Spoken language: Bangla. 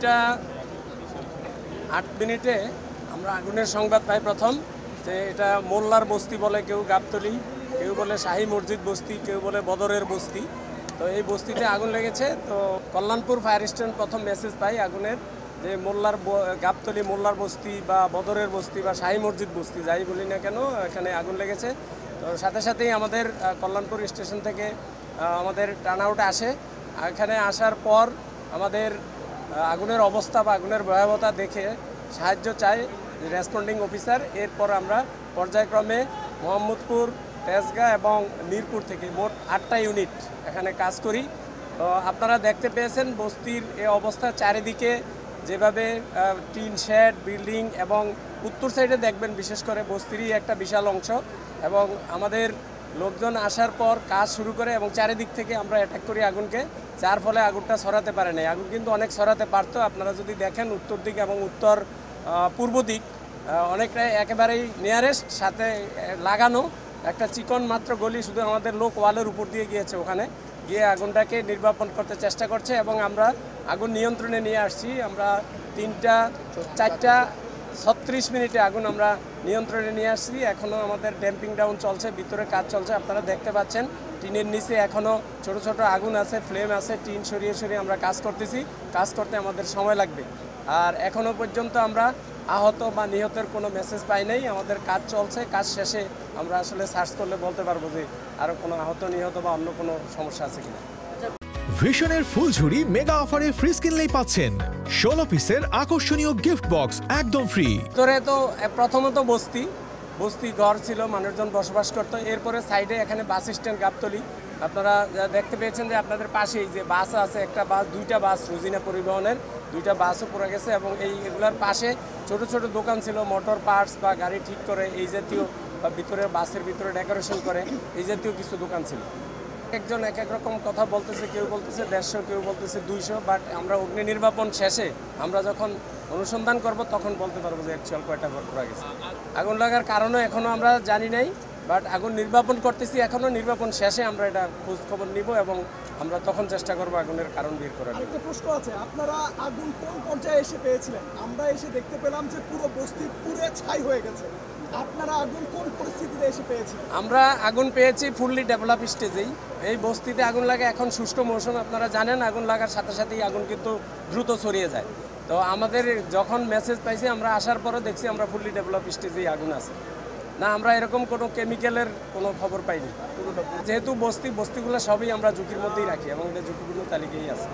3:08 আমরা আগুনের সংবাদ পাই প্রথম যে এটা মোল্লার বস্তি বলে, কেউ গাবতলী, কেউ বলে শাহী মসজিদ বস্তি, কেউ বলে বদরের বস্তি। তো এই বস্তিতে আগুন লেগেছে। তো কল্যাণপুর ফায়ার স্টেশন প্রথম মেসেজ পাই আগুনের, যে গাবতলী মোল্লার বস্তি বা বদরের বস্তি বা শাহী মসজিদ বস্তি যাই বলি না কেন, এখানে আগুন লেগেছে। তো সাথে সাথেই আমাদের কল্যাণপুর স্টেশন থেকে আমাদের টার্ন আউট আসে। এখানে আসার পর আমাদের আগুনের অবস্থা বা আগুনের ভয়াবহতা দেখে সাহায্য চাই রেসপন্ডিং অফিসার। এরপর আমরা পর্যায়ক্রমে মোহাম্মদপুর, তেজগাঁ এবং মিরপুর থেকে মোট 8টা ইউনিট এখানে কাজ করি। তো আপনারা দেখতে পেয়েছেন বস্তির এই অবস্থা, চারিদিকে যেভাবে টিন শেড, বিল্ডিং এবং উত্তর সাইডে দেখবেন বিশেষ করে বস্তিরই একটা বিশাল অংশ। এবং আমাদের লোকজন আসার পর কাজ শুরু করে এবং চারিদিক থেকে আমরা অ্যাটাক করি আগুনকে, যার ফলে আগুনটা ছড়াতে পারে নাই। আগুন কিন্তু অনেক ছড়াতে পারতো। আপনারা যদি দেখেন উত্তর দিক এবং উত্তর পূর্ব দিক অনেকটাই একেবারেই নিয়ারেস্ট, সাথে লাগানো একটা চিকন মাত্র গলি, শুধু আমাদের লোক ওয়ালের উপর দিয়ে গিয়েছে, ওখানে গিয়ে আগুনটাকে নির্বাপন করতে চেষ্টা করছে এবং আমরা আগুন নিয়ন্ত্রণে নিয়ে আসছি। আমরা 4:36 আগুন আমরা নিয়ন্ত্রণে নিয়ে আসছি। এখনও আমাদের ড্যাম্পিং ডাউন চলছে, ভিতরে কাজ চলছে। আপনারা দেখতে পাচ্ছেন টিনের নিচে এখনও ছোট ছোট আগুন আছে, ফ্লেম আছে। টিন সরিয়ে সরিয়ে আমরা কাজ করতেছি। কাজ করতে আমাদের সময় লাগবে। আর এখনও পর্যন্ত আমরা আহত বা নিহতের কোনো মেসেজ পাই নাই। আমাদের কাজ চলছে, কাজ শেষে আমরা আসলে সার্চ করলে বলতে পারবো যে আরও কোনো আহত, নিহত বা অন্য কোনো সমস্যা আছে কিনা। ভিশনের ফুলঝুরি মেগা অফারে ফ্রিজ কিনলেই পাচ্ছেন 16 পিসের আকর্ষণীয় গিফট বক্স একদম ফ্রি। ভিতরে তো প্রথমত বস্তি ঘর ছিল, মানুষজন বসবাস করতো। এরপরে সাইডে এখানে বাস স্ট্যান্ড গাবতলী, আপনারা দেখতে পেয়েছেন যে আপনাদের পাশেই যে বাস আছে, একটা বাস, 2টা বাস রুজিনা পরিবহনের 2টা বাসও পড়ে গেছে। এবং এগুলোর পাশে ছোট ছোট দোকান ছিল, মোটর পার্টস বা গাড়ি ঠিক করে এই জাতীয়, বা ভিতরে বাসের ভিতরে ডেকোরেশন করে এই জাতীয় কিছু দোকান ছিল। একজন এক এক রকম কথা বলতেছে, কেউ বলতেছে 150, কেউ বলতেছে 200। বাট আমরা অগ্নি নির্বাপন শেষে আমরা যখন অনুসন্ধান করব তখন বলতে পারবো যে অ্যাকচুয়াল কয়টা ঘর পড়ে গেছে। আগুন লাগার কারণও এখনও আমরা জানি নাই, বাট আগুন নির্বাপন করতেছি। এখনও নির্বাপন শেষে আমরা এটা খোঁজ খবর নিব এবং আমরা তখন চেষ্টা করবো আগুনের কারণ বের করার। একটা প্রশ্ন আছে, আপনারা আগুন কোন পর্যায়ে এসে পেয়েছিলেন? আমরা এসে দেখতে পেলাম যে পুরো বস্তি পুড়ে ছাই হয়ে গেছে। আপনারা আগুন কোন পরিস্থিতিতে এসে পেয়েছিলেন? আমরা আগুন পেয়েছি ফুললি ডেভেলপ স্টেজেই। এই বস্তিতে আগুন লাগে এখন শুষ্ক মৌসুম, আপনারা জানেন। আগুন লাগার সাথে সাথেই আগুন কিন্তু দ্রুত ছড়িয়ে যায়। তো আমাদের যখন মেসেজ পাইছি, আমরা আসার পরে দেখছি আমরা ফুললি ডেভেলপ স্টেজেই আগুন আছে। না, আমরা এরকম কোনো কেমিক্যালের কোনো খবর পাইনি। যেহেতু বস্তিগুলো সবই আমরা ঝুঁকির মধ্যেই রাখি এবং এটা ঝুঁকিপূর্ণ তালিকায় আছে।